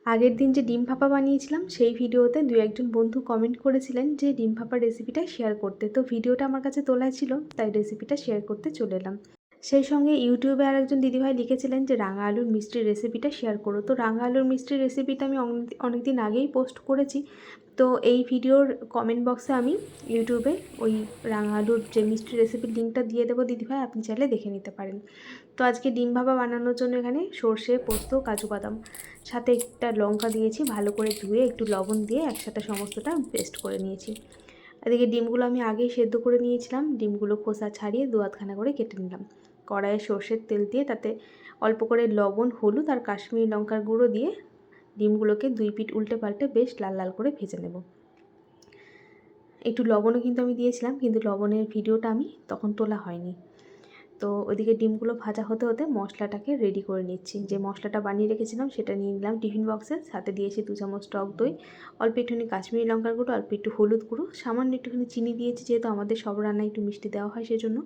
আগের দিন যে ডিম ভাপা বানিয়েছিলাম সেই ভিডিওতে দু একজন বন্ধু কমেন্ট করেছিলেন যে ডিম ভাপার রেসিপিটা শেয়ার করতে, তো ভিডিওটা আমার কাছে তোলা ছিল তাই রেসিপিটা শেয়ার করতে চলে এলাম। সেই সঙ্গে ইউটিউবে আর একজন দিদিভাই লিখেছিলেন যে রাঙা আলুর মিষ্টির রেসিপিটা শেয়ার করো। তো রাঙা আলুর মিষ্টির রেসিপিটা আমি অনেক দিন আগেই পোস্ট করেছি। তো এই ভিডিওর কমেন্ট বক্সে আমি ইউটিউবে ওই রাঙা আলুর যে মিষ্টির রেসিপির লিঙ্কটা দিয়ে দেবো দিদিভাই, আপনি চাইলে দেখে নিতে পারেন। তো আজকে ডিম ভাপা বানানোর জন্য এখানে সর্ষে, পোস্ত, কাজু বাদাম, সাথে একটা লঙ্কা দিয়েছি, ভালো করে ধুয়ে একটু লবণ দিয়ে একসাথে সমস্তটা পেস্ট করে নিয়েছি। এদিকে ডিমগুলো আমি আগেই সেদ্ধ করে নিয়েছিলাম, ডিমগুলো খোসা ছাড়িয়ে দু আধখানা করে কেটে নিলাম। কড়াইয়ে সর্ষের তেল দিয়ে তাতে অল্প করে লবণ, হলুদ আর কাশ্মীরি লঙ্কার গুঁড়ো দিয়ে ডিমগুলোকে 2 পিঠ উল্টে পাল্টে বেশ লাল লাল করে ভেজে নেব। একটু লবণও কিন্তু আমি দিয়েছিলাম, কিন্তু লবণের ভিডিওটা আমি তখন তোলা হয়নি। তো ওইদিকে ডিমগুলো ভাজা হতে হতে মশলাটাকে রেডি করে নিচ্ছি। যে মশলাটা বানিয়ে রেখেছিলাম সেটা নিয়ে নিলাম টিফিন বক্সে, সাথে দিয়েছি 2 চামচ টক দই, অল্প একটুখানি কাশ্মীরি লঙ্কার গুঁড়ো, অল্প একটু হলুদ গুঁড়ো, সামান্য একটুখানি চিনি দিয়েছি যেহেতু আমাদের সব রান্নায় একটু মিষ্টি দেওয়া হয় সেজন্য,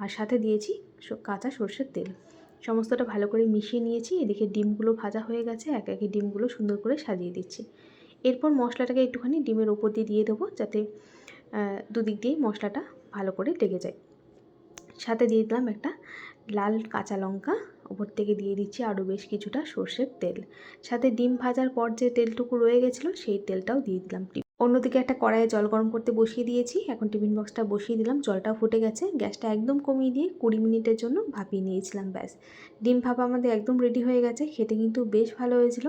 আর সাথে দিয়েছি কাঁচা সর্ষের তেল। সমস্তটা ভালো করে মিশিয়ে নিয়েছি। এদিকে ডিমগুলো ভাজা হয়ে গেছে, একে একে ডিমগুলো সুন্দর করে সাজিয়ে দিচ্ছি। এরপর মশলাটাকে একটুখানি ডিমের ওপর দিয়ে দেবো, যাতে দুদিক দিয়েই মশলাটা ভালো করে লেগে যায়। সাথে দিয়ে দিলাম একটা লাল কাঁচা লঙ্কা, উপর থেকে দিয়ে দিচ্ছি আরও বেশ কিছুটা সর্ষের তেল, সাথে ডিম ভাজার পর যে তেলটুকু রয়ে গেছিলো সেই তেলটাও দিয়ে দিলাম। অন্যদিকে একটা কড়াইয়ে জল গরম করতে বসিয়ে দিয়েছি, এখন টিফিন বক্সটা বসিয়ে দিলাম। জলটাও ফুটে গেছে, গ্যাসটা একদম কমিয়ে দিয়ে 20 মিনিটের জন্য ভাপিয়ে নিয়েছিলাম। ব্যাস, ডিম ভাপা আমাদের একদম রেডি হয়ে গেছে। খেতে কিন্তু বেশ ভালো হয়েছিল।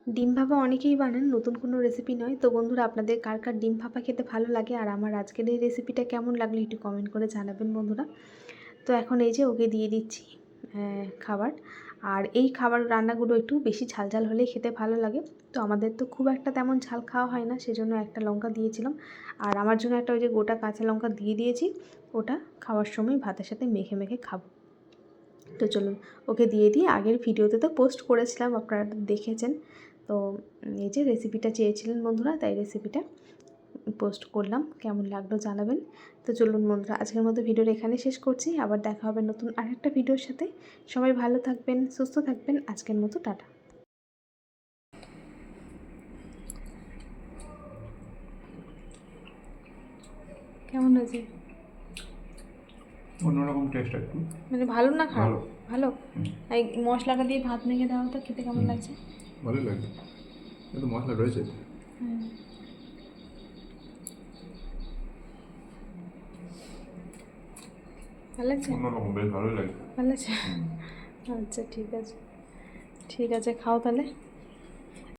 ডিম ভাপা অনেকেই বানান, নতুন কোনো রেসিপি নয়। তো বন্ধুরা, আপনাদের কার কার ডিম ভাপা খেতে ভালো লাগে আর আমার আজকের এই রেসিপিটা কেমন লাগলো একটু কমেন্ট করে জানাবেন বন্ধুরা। তো এখন এই যে ওকে দিয়ে দিচ্ছি খাবার। আর এই খাবার রান্নাগুলো একটু বেশি ঝাল ঝাল হলেই খেতে ভালো লাগে। তো আমাদের তো খুব একটা তেমন ঝাল খাওয়া হয় না, সেজন্য একটা লঙ্কা দিয়েছিলাম। আর আমার জন্য একটা ওই যে গোটা কাঁচা লঙ্কা দিয়ে দিয়েছি, ওটা খাওয়ার সময় ভাতের সাথে মেখে মেখে খাবো। তো চলুন ওকে দিয়ে দিই। আগের ভিডিওতে তো পোস্ট করেছিলাম, আপনারা দেখেছেন। তো এই যে রেসিপিটা চেয়েছিলেন বন্ধুরা, তাই রেসিপিটা পোস্ট করলাম। কেমন লাগলো জানাবেন। তো চলুন বন্ধুরা, আজকের মতো ভিডিওটা এখানে শেষ করছি। আবার দেখা হবে নতুন আরেকটা ভিডিওর সাথে। সবাই ভালো থাকবেন, সুস্থ থাকবেন। আজকের মতো টাটা। কেমন হয়েছে? অন্যরকম টেস্ট একটু। মানে ভালো না খারাপ? ভালো। ভালো। এই মশলাটা দিয়ে ভাত মেখে দেওয়া তো খেতে কেমন লাগছে? ভালোই লাগে, কিন্তু মশলা রয়েছে। ভালো লাগছে? অন্যরকম, বেশ ভালোই লাগে। ভালো লাগছে। আচ্ছা ঠিক আছে, ঠিক আছে, খাও তাহলে।